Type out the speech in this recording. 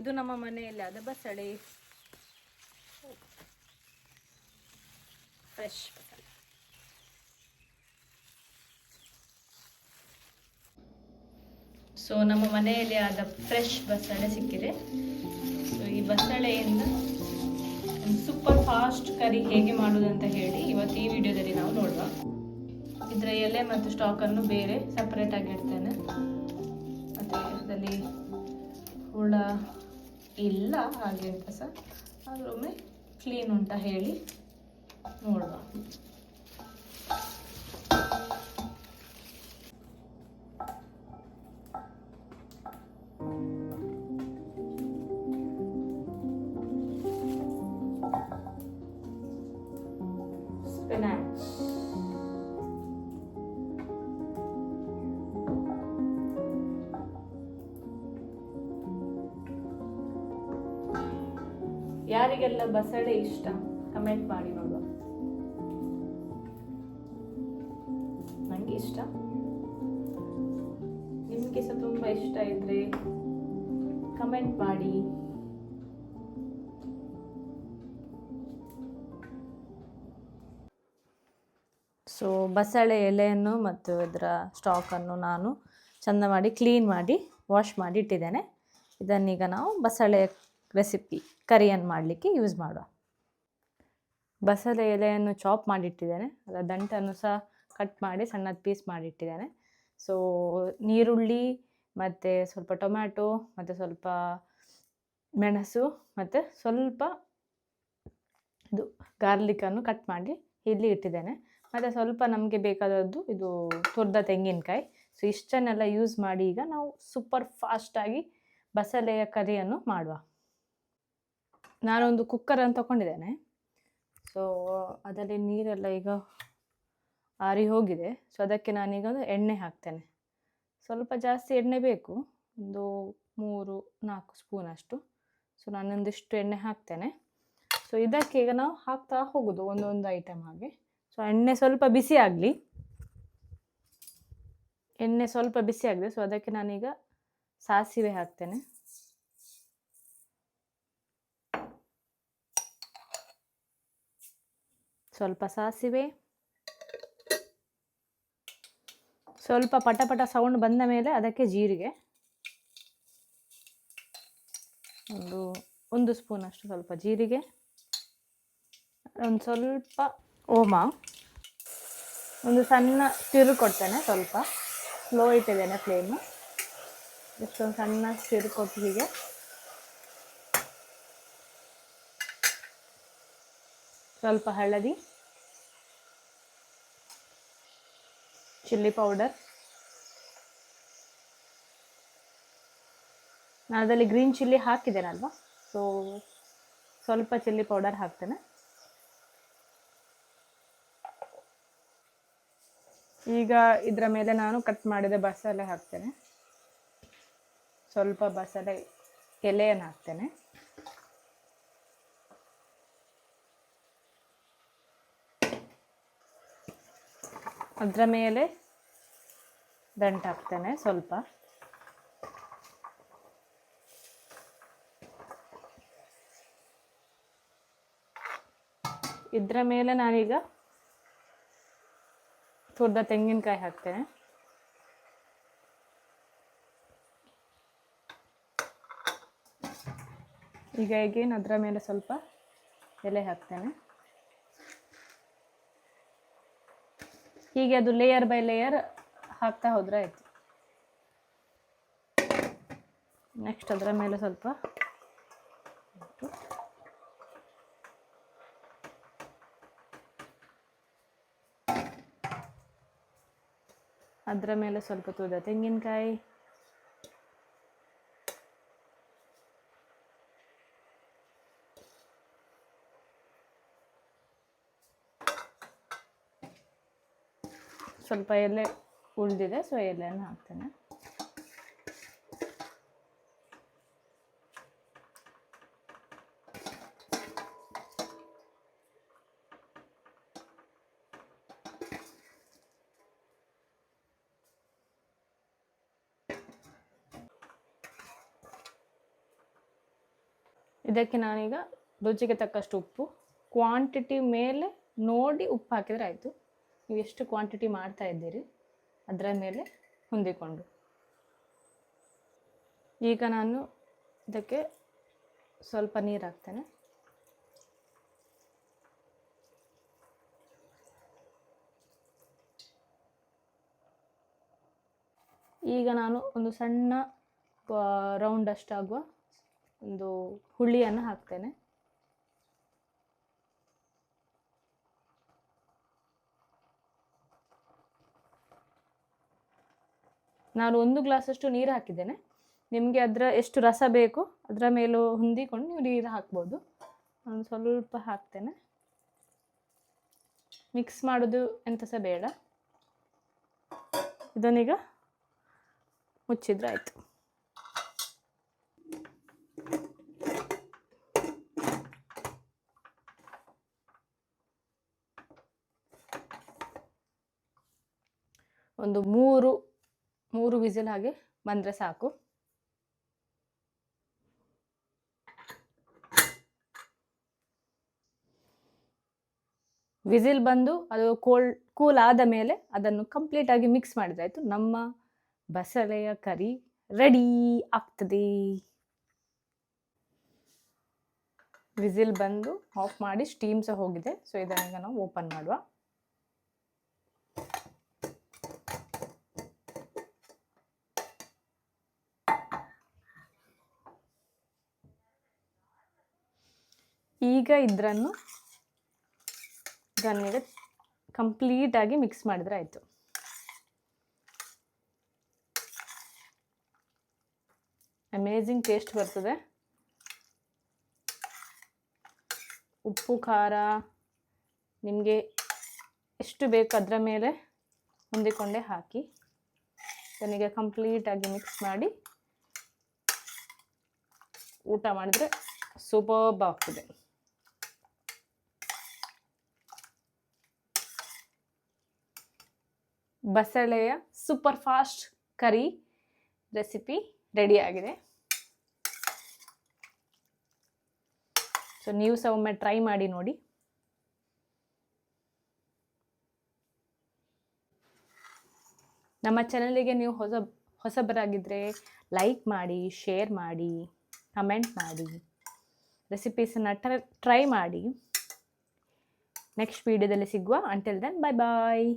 ಇದು ನಮ್ಮ ಮನೆಯಲ್ಲಿ ಆದ ಬಸಳೆ, ಫ್ರೆಶ್ ಬಸಳೆ. ಸೊ ನಮ್ಮ ಮನೆಯಲ್ಲಿ ಆದ ಫ್ರೆಶ್ ಬಸಳೆ ಸಿಕ್ಕಿದೆ. ಸೊ ಈ ಬಸಳೆಯಿಂದ ಸೂಪರ್ ಫಾಸ್ಟ್ ಕರಿ ಹೇಗೆ ಮಾಡೋದು ಅಂತ ಹೇಳಿ ಇವತ್ತು ಈ ವಿಡಿಯೋದಲ್ಲಿ ನಾವು ನೋಡುವ. ಇದರ ಎಲೆ ಮತ್ತು ಸ್ಟಾಕನ್ನು ಬೇರೆ ಸಪರೇಟ್ ಆಗಿ ಇಡ್ತೇನೆ. ಮತ್ತು ಅದರಲ್ಲಿ ಹುಳ ಇಲ್ಲ ಹಾಗೆ ಅಂತ ಸಹ ಆದ್ರೊಮ್ಮೆ ಕ್ಲೀನ್ ಉಂಟಾ ಹೇಳಿ ನೋಡುವ. ಸ್ಪಿನಾಚ್, ಯಾರಿಗೆಲ್ಲ ಬಸಳೆ ಇಷ್ಟ ಕಮೆಂಟ್ ಮಾಡಿ ನೋಡುವ. ನಂಗೆ ಇಷ್ಟ, ನಿಮಗೆ ಸಹ ತುಂಬಾ ಇಷ್ಟ ಇದ್ರೆ ಕಮೆಂಟ್ ಮಾಡಿ. ಸೊ ಬಸಳೆ ಎಲೆಯನ್ನು ಮತ್ತು ಇದರ ಸ್ಟಾಕನ್ನು ನಾನು ಚೆಂದ ಮಾಡಿ ಕ್ಲೀನ್ ಮಾಡಿ ವಾಶ್ ಮಾಡಿ ಇಟ್ಟಿದ್ದೇನೆ. ಇದನ್ನೀಗ ನಾವು ಬಸಳೆ ರೆಸಿಪಿ ಕರಿಯನ್ನು ಮಾಡಲಿಕ್ಕೆ ಯೂಸ್ ಮಾಡುವ. ಬಸಳೆ ಎಲೆಯನ್ನು ಚಾಪ್ ಮಾಡಿಟ್ಟಿದ್ದೇನೆ, ಅದರ ದಂಟನ್ನು ಸಹ ಕಟ್ ಮಾಡಿ ಸಣ್ಣದು ಪೀಸ್ ಮಾಡಿಟ್ಟಿದ್ದೇನೆ. ಸೊ ನೀರುಳ್ಳಿ ಮತ್ತು ಸ್ವಲ್ಪ ಟೊಮ್ಯಾಟೊ ಮತ್ತು ಸ್ವಲ್ಪ ಮೆಣಸು ಮತ್ತು ಸ್ವಲ್ಪ ಇದು ಗಾರ್ಲಿಕನ್ನು ಕಟ್ ಮಾಡಿ ಇಲ್ಲಿ ಇಟ್ಟಿದ್ದೇನೆ. ಮತ್ತು ಸ್ವಲ್ಪ ನಮಗೆ ಬೇಕಾದದ್ದು ಇದು ತುರಿದ ತೆಂಗಿನಕಾಯಿ. ಸೊ ಇಷ್ಟನ್ನೆಲ್ಲ ಯೂಸ್ ಮಾಡಿ ಈಗ ನಾವು ಸೂಪರ್ ಫಾಸ್ಟಾಗಿ ಬಸಳೆಯ ಕರಿಯನ್ನು ಮಾಡುವ. ನಾನೊಂದು ಕುಕ್ಕರನ್ನು ತಗೊಂಡಿದ್ದೇನೆ. ಸೊ ಅದರಲ್ಲಿ ನೀರೆಲ್ಲ ಈಗ ಆರಿ ಹೋಗಿದೆ. ಸೊ ಅದಕ್ಕೆ ನಾನೀಗ ಎಣ್ಣೆ ಹಾಕ್ತೇನೆ. ಸ್ವಲ್ಪ ಜಾಸ್ತಿ ಎಣ್ಣೆ ಬೇಕು, ಒಂದು 3-4 ಸ್ಪೂನಷ್ಟು. ಸೊ ನಾನೊಂದಿಷ್ಟು ಎಣ್ಣೆ ಹಾಕ್ತೇನೆ. ಸೊ ಇದಕ್ಕೆ ಈಗ ನಾವು ಹಾಕ್ತಾ ಹೋಗೋದು ಒಂದೊಂದು ಐಟಮ್ ಹಾಗೆ. ಸೊ ಎಣ್ಣೆ ಸ್ವಲ್ಪ ಬಿಸಿ ಆಗಲಿ. ಎಣ್ಣೆ ಸ್ವಲ್ಪ ಬಿಸಿ ಆಗಿದೆ. ಸೊ ಅದಕ್ಕೆ ನಾನೀಗ ಸಾಸಿವೆ ಹಾಕ್ತೇನೆ. ಸ್ವಲ್ಪ ಸಾಸಿವೆ, ಸ್ವಲ್ಪ ಪಟ ಸೌಂಡ್ ಬಂದ ಮೇಲೆ ಅದಕ್ಕೆ ಜೀರಿಗೆ, ಒಂದು ಸ್ಪೂನಷ್ಟು ಸ್ವಲ್ಪ ಜೀರಿಗೆ, ಒಂದು ಸ್ವಲ್ಪ ಓಮ, ಒಂದು ಸಣ್ಣ ತಿರು ಕೊಡ್ತೇನೆ. ಸ್ವಲ್ಪ ಸ್ಲೋ ಇಟ್ಟಿದ್ದೇನೆ ಫ್ಲೇಮು. ಇಷ್ಟೊಂದು ಸಣ್ಣ ತಿರು ಕೊಟ್ಟು ಹೀಗೆ ಸ್ವಲ್ಪ ಹಳದಿ, ಚಿಲ್ಲಿ ಪೌಡರ್, ನಾನು ಅದರಲ್ಲಿ ಗ್ರೀನ್ ಚಿಲ್ಲಿ ಹಾಕಿದ್ದೇನಲ್ವ, ಸೊ ಸ್ವಲ್ಪ ಚಿಲ್ಲಿ ಪೌಡರ್ ಹಾಕ್ತೇನೆ. ಈಗ ಇದರ ಮೇಲೆ ನಾನು ಕಟ್ ಮಾಡಿದ ಬಸಳೆ ಹಾಕ್ತೇನೆ. ಸ್ವಲ್ಪ ಬಸಳೆ ಎಲೆಯನ್ನು ಹಾಕ್ತೇನೆ. ಅದರ ಮೇಲೆ ದಂಟು ಹಾಕ್ತೇನೆ ಸ್ವಲ್ಪ. ಇದರ ಮೇಲೆ ನಾನೀಗ ತುರಿದ ತೆಂಗಿನಕಾಯಿ ಹಾಕ್ತೇನೆ. ಈಗ ಈಗೇನು ಅದರ ಮೇಲೆ ಸ್ವಲ್ಪ ಎಲೆ ಹಾಕ್ತೇನೆ. ಹೀಗೆ ಅದು ಲೇಯರ್ ಬೈ ಲೇಯರ್ ಹಾಕ್ತಾ ಹೋದರೆ ಆಯಿತು. ನೆಕ್ಸ್ಟ್ ಅದರ ಮೇಲೆ ಸ್ವಲ್ಪ ಅದರ ಮೇಲೆ ಸ್ವಲ್ಪ ತುರಿದ ತೆಂಗಿನಕಾಯಿ, ಸ್ವಲ್ಪ ಎಲೆ ಉಳಿದಿದೆ. ಸೊ ಎಲೆಯನ್ನು ಹಾಕ್ತೇನೆ. ಇದಕ್ಕೆ ನಾನೀಗ ರುಚಿಗೆ ತಕ್ಕಷ್ಟು ಉಪ್ಪು, ಕ್ವಾಂಟಿಟಿ ಮೇಲೆ ನೋಡಿ ಉಪ್ಪು ಹಾಕಿದರೆ ಆಯಿತು. ನೀವು ಎಷ್ಟು ಕ್ವಾಂಟಿಟಿ ಮಾಡ್ತಾ ಇದ್ದೀರಿ ಅದರ ಮೇಲೆ ಹೊಂದಿಕೊಂಡು. ಈಗ ನಾನು ಇದಕ್ಕೆ ಸ್ವಲ್ಪ ನೀರು ಹಾಕ್ತೇನೆ. ಈಗ ನಾನು ಒಂದು ಸಣ್ಣ ರೌಂಡ್ ಅಷ್ಟಾಗುವ ಒಂದು ಹುಳಿಯನ್ನು ಹಾಕ್ತೇನೆ. ನಾನು 1 ಗ್ಲಾಸಷ್ಟು ನೀರು ಹಾಕಿದ್ದೇನೆ. ನಿಮಗೆ ಅದರ ಎಷ್ಟು ರಸ ಬೇಕು ಅದರ ಮೇಲೂ ಹೊಂದಿಕೊಂಡು ನೀವು ನೀರು ಹಾಕ್ಬೋದು. ನಾನು ಸ್ವಲ್ಪ ಹಾಕ್ತೇನೆ. ಮಿಕ್ಸ್ ಮಾಡೋದು ಎಂತ ಸಹ ಬೇಡ. ಇದನ್ನೀಗ ಮುಚ್ಚಿದ್ರೆ ಆಯಿತು. ಒಂದು ಮೂರು ವಿಸಿಲ್ ಹಾಗೆ ಬಂದರೆ ಸಾಕು. ವಿಸಿಲ್ ಬಂದು ಅದು ಕೂಲ್ ಆದ ಮೇಲೆ ಅದನ್ನು ಕಂಪ್ಲೀಟಾಗಿ ಮಿಕ್ಸ್ ಮಾಡಿದ್ರಾಯ್ತು. ನಮ್ಮ ಬಸಳೆಯ ಕರಿ ರೆಡಿ ಆಗ್ತದೆ. ವಿಸಿಲ್ ಬಂದು ಆಫ್ ಮಾಡಿ ಸ್ಟೀಮ್ ಸಹ ಹೋಗಿದೆ. ಸೊ ಇದನ್ನೀಗ ನಾವು ಓಪನ್ ಮಾಡುವ. ಈಗ ಇದನ್ನೀಗ ಕಂಪ್ಲೀಟಾಗಿ ಮಿಕ್ಸ್ ಮಾಡಿದ್ರೆ ಆಯಿತು. ಅಮೇಝಿಂಗ್ ಟೇಸ್ಟ್ ಬರ್ತದೆ. ಉಪ್ಪು ಖಾರ ನಿಮಗೆ ಎಷ್ಟು ಬೇಕು ಅದರ ಮೇಲೆ ಹೊಂದಿಕೊಂಡೇ ಹಾಕಿ ಇದನ್ನೀಗ ಕಂಪ್ಲೀಟಾಗಿ ಮಿಕ್ಸ್ ಮಾಡಿ ಊಟ ಮಾಡಿದರೆ ಸೂಪರ್ಬ್ ಆಗ್ತದೆ. ಬಸಳೆಯ ಸೂಪರ್ ಫಾಸ್ಟ್ ಕರಿ ರೆಸಿಪಿ ರೆಡಿ ಆಗಿದೆ. ಸೊ ನೀವು ಸಹ ಒಮ್ಮೆ ಟ್ರೈ ಮಾಡಿ ನೋಡಿ. ನಮ್ಮ ಚಾನಲಿಗೆ ನೀವು ಹೊಸಬರಾಗಿದ್ದರೆ ಲೈಕ್ ಮಾಡಿ, ಶೇರ್ ಮಾಡಿ, ಕಮೆಂಟ್ ಮಾಡಿ, ರೆಸಿಪೀಸನ್ನು ಟ್ರೈ ಮಾಡಿ. ನೆಕ್ಸ್ಟ್ ವಿಡಿಯೋದಲ್ಲಿ ಸಿಗುವ. ಅಂಟಿಲ್ ದೆನ್, ಬಾಯ್ ಬಾಯ್.